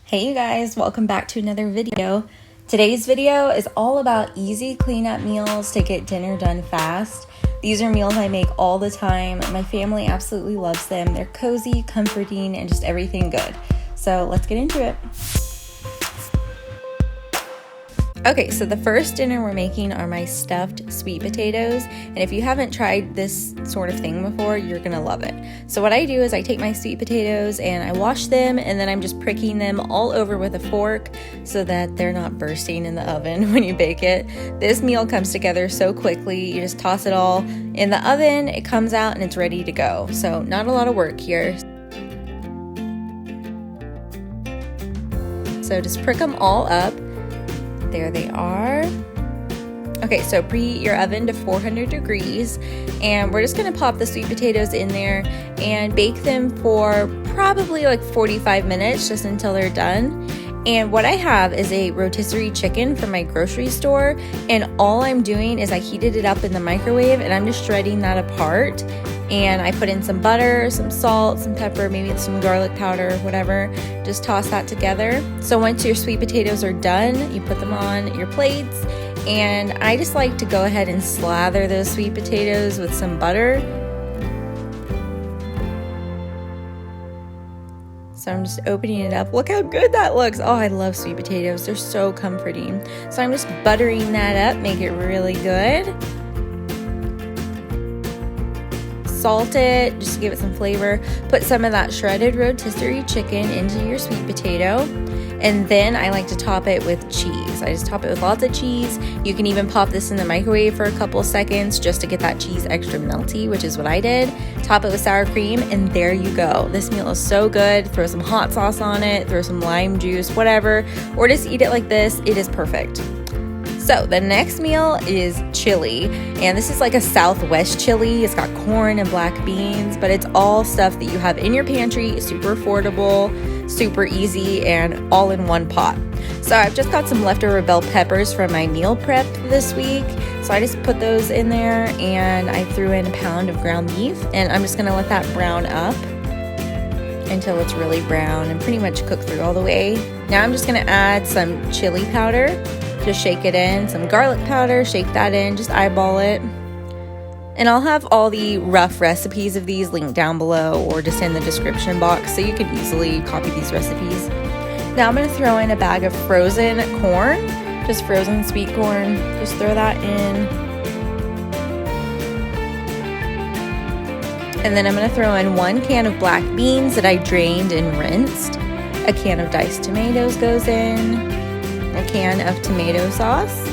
Hey you guys, welcome back to another video. Today's video is all about easy cleanup meals to get dinner done fast. These are meals I make all the time. My family absolutely loves them. They're cozy, comforting, and just everything good. So let's get into it. Okay, so the first dinner we're making are my stuffed sweet potatoes, and if you haven't tried this sort of thing before, you're gonna love it. So what I do is I take my sweet potatoes and I wash them, and then I'm just pricking them all over with a fork so that they're not bursting in the oven when you bake it. This meal comes together so quickly. You just toss it all in the oven, it comes out, and it's ready to go. So not a lot of work here. So just prick them all up. There they are. Okay, so preheat your oven to 400 degrees, and we're just gonna pop the sweet potatoes in there and bake them for probably like 45 minutes, just until they're done. And what I have is a rotisserie chicken from my grocery store, and all I'm doing is I heated it up in the microwave and I'm just shredding that apart. And I put in some butter, some salt, some pepper, maybe some garlic powder, whatever. Just toss that together. So once your sweet potatoes are done, you put them on your plates. And I just like to go ahead and slather those sweet potatoes with some butter. So I'm just opening it up. Look how good that looks. Oh, I love sweet potatoes. They're so comforting. So I'm just buttering that up, make it really good. Salt it just to give it some flavor. Put some of that shredded rotisserie chicken into your sweet potato, and then I like to top it with cheese. I just top it with lots of cheese. You can even pop this in the microwave for a couple seconds just to get that cheese extra melty, which is what I did. Top it with sour cream, and there you go. This meal is so good. Throw some hot sauce on it, throw some lime juice, whatever, or just eat it like this. It is perfect. So the next meal is chili, and this is like a Southwest chili. It's got corn and black beans, but it's all stuff that you have in your pantry, super affordable, super easy, and all in one pot. So I've just got some leftover bell peppers from my meal prep this week. So I just put those in there, and I threw in a pound of ground beef, and I'm just gonna let that brown up until it's really brown and pretty much cooked through all the way. Now I'm just gonna add some chili powder. Just shake it in, some garlic powder, shake that in, just eyeball it. And I'll have all the rough recipes of these linked down below or just in the description box so you can easily copy these recipes. Now I'm gonna throw in a bag of frozen corn, just frozen sweet corn. Just throw that in. And then I'm gonna throw in 1 can of black beans that I drained and rinsed. A can of diced tomatoes goes in. A can of tomato sauce,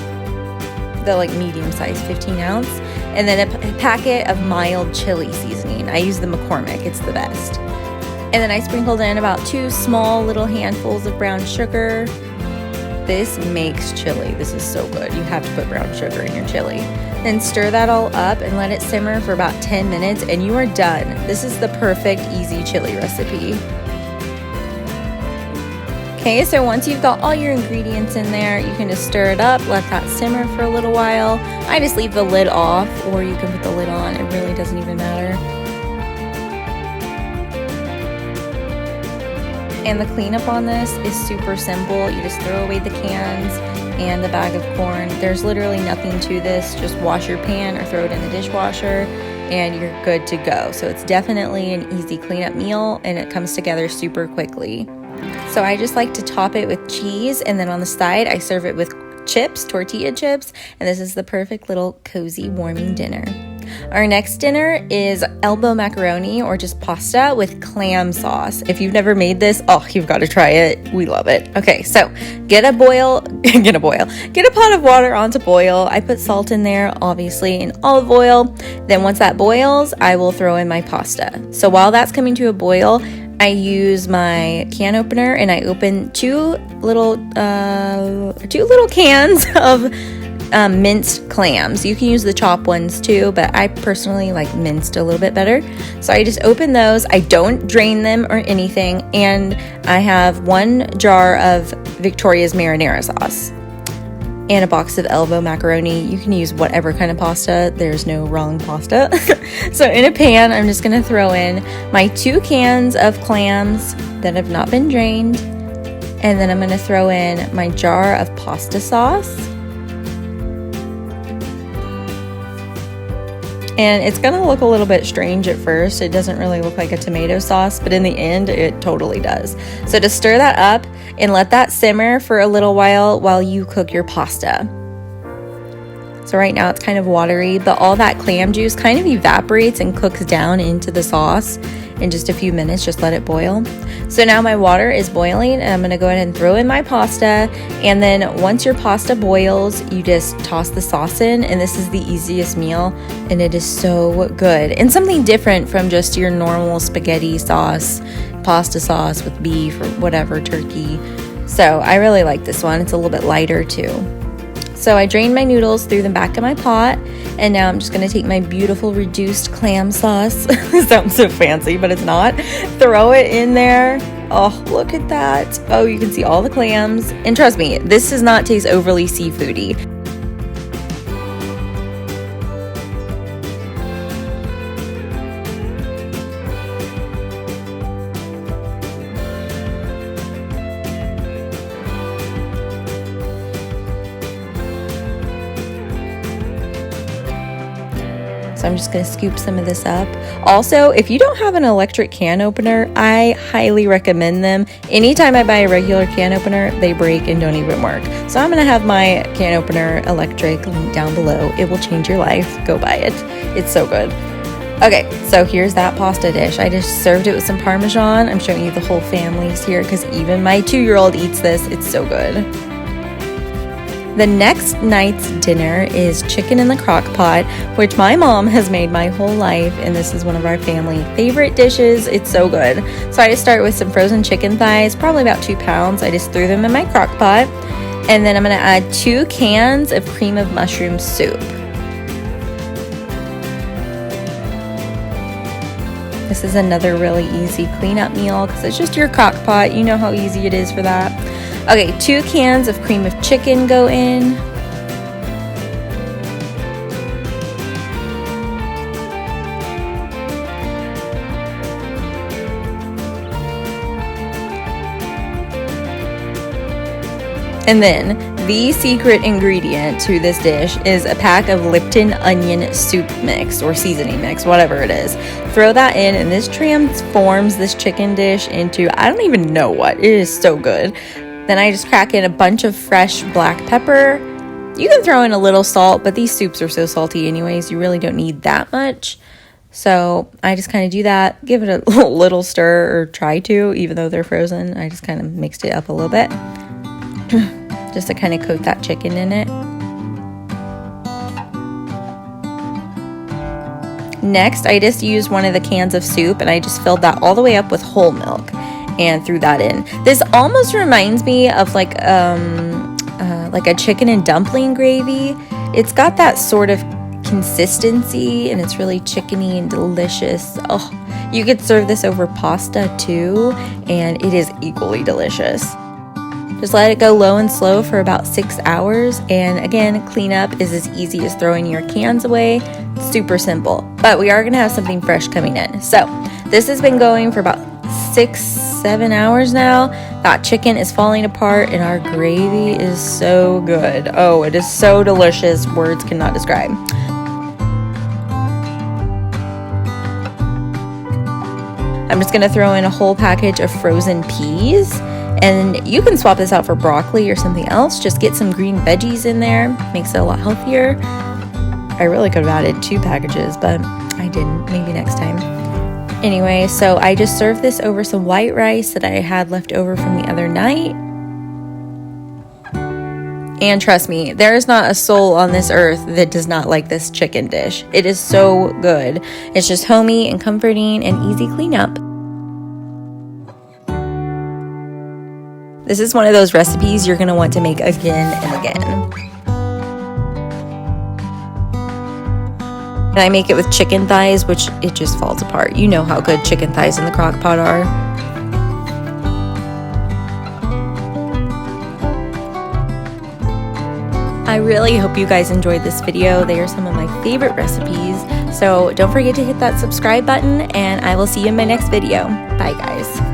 the like medium size 15 ounce, and then a packet of mild chili seasoning. I use the McCormick, it's the best. And then I sprinkled in about 2 small little handfuls of brown sugar. This makes chili. This is so good. You have to put brown sugar in your chili. Then stir that all up and let it simmer for about 10 minutes and you are done. This is the perfect easy chili recipe. Okay, so once you've got all your ingredients in there, you can just stir it up, let that simmer for a little while. I just leave the lid off, or you can put the lid on. It really doesn't even matter. And the cleanup on this is super simple. You just throw away the cans and the bag of corn. There's literally nothing to this. Just wash your pan or throw it in the dishwasher and you're good to go. So it's definitely an easy cleanup meal and it comes together super quickly. So I just like to top it with cheese, and then on the side I serve it with chips, tortilla chips, and this is the perfect little cozy warming dinner. Our next dinner is elbow macaroni or just pasta with clam sauce. If you've never made this, oh, you've got to try it. We love it. Okay, so get a pot of water on to boil. I put salt in there, obviously, and olive oil. Then once that boils, I will throw in my pasta. So while that's coming to a boil, I use my can opener and I open two little cans of minced clams. You can use the chopped ones too, but I personally like minced a little bit better. So I just open those. I don't drain them or anything, and I have 1 jar of Victoria's marinara sauce and a box of elbow macaroni. You can use whatever kind of pasta. There's no wrong pasta. So in a pan, I'm just gonna throw in my 2 cans of clams that have not been drained. And then I'm going to throw in my jar of pasta sauce. And it's going to look a little bit strange at first. It doesn't really look like a tomato sauce, but in the end, it totally does. So to stir that up and let that simmer for a little while you cook your pasta. So right now it's kind of watery, but all that clam juice kind of evaporates and cooks down into the sauce in just a few minutes. Just let it boil. So now my water is boiling and I'm going to go ahead and throw in my pasta. And then once your pasta boils, you just toss the sauce in, and this is the easiest meal and it is so good. And something different from just your normal spaghetti sauce, pasta sauce with beef or whatever, turkey. So I really like this one. It's a little bit lighter too. So I drained my noodles, threw them back in my pot, and now I'm just going to take my beautiful reduced clam sauce. It sounds so fancy, but it's not. Throw it in there. Oh, look at that. Oh, you can see all the clams. And trust me, this does not taste overly seafoody. So I'm just going to scoop some of this up. Also, if you don't have an electric can opener, I highly recommend them. Anytime I buy a regular can opener, they break and don't even work. So I'm going to have my can opener electric, link down below. It will change your life. Go buy it. It's so good. Okay, so here's that pasta dish. I just served it with some Parmesan. I'm showing you the whole family's here because even my 2-year-old eats this. It's so good. The next night's dinner is chicken in the crock pot, which my mom has made my whole life, and this is one of our family favorite dishes. It's so good. So I just start with some frozen chicken thighs, probably about 2 pounds. I just threw them in my crock pot, and then I'm going to add 2 cans of cream of mushroom soup. This is another really easy cleanup meal because it's just your crock pot. You know how easy it is for that. Okay, 2 cans of cream of chicken go in. And then the secret ingredient to this dish is a pack of Lipton onion soup mix or seasoning mix, whatever it is. Throw that in, and this transforms this chicken dish into, I don't even know what. It is so good. Then I just crack in a bunch of fresh black pepper. You can throw in a little salt, but these soups are so salty anyways, you really don't need that much. So I just kind of do that, give it a little stir, or try to, even though they're frozen. I just kind of mixed it up a little bit just to kind of coat that chicken in it. Next, I just used one of the cans of soup and I just filled that all the way up with whole milk and threw that in. This almost reminds me of like a chicken and dumpling gravy. It's got that sort of consistency and it's really chickeny and delicious. Oh, you could serve this over pasta too, and it is equally delicious. Just let it go low and slow for about 6 hours. And again, cleanup is as easy as throwing your cans away. Super simple. But we are going to have something fresh coming in. So this has been going for about 6-7 hours now. That chicken is falling apart and our gravy is so good. Oh, it is so delicious. Words cannot describe. I'm just going to throw in a whole package of frozen peas. And you can swap this out for broccoli or something else. Just get some green veggies in there. Makes it a lot healthier. I really could have added 2 packages, but I didn't. Maybe next time. Anyway, so I just served this over some white rice that I had left over from the other night. And trust me, there is not a soul on this earth that does not like this chicken dish. It is so good. It's just homey and comforting and easy cleanup. This is one of those recipes you're going to want to make again and again. And I make it with chicken thighs, which it just falls apart. You know how good chicken thighs in the crock pot are. I really hope you guys enjoyed this video. They are some of my favorite recipes. So don't forget to hit that subscribe button, and I will see you in my next video. Bye, guys.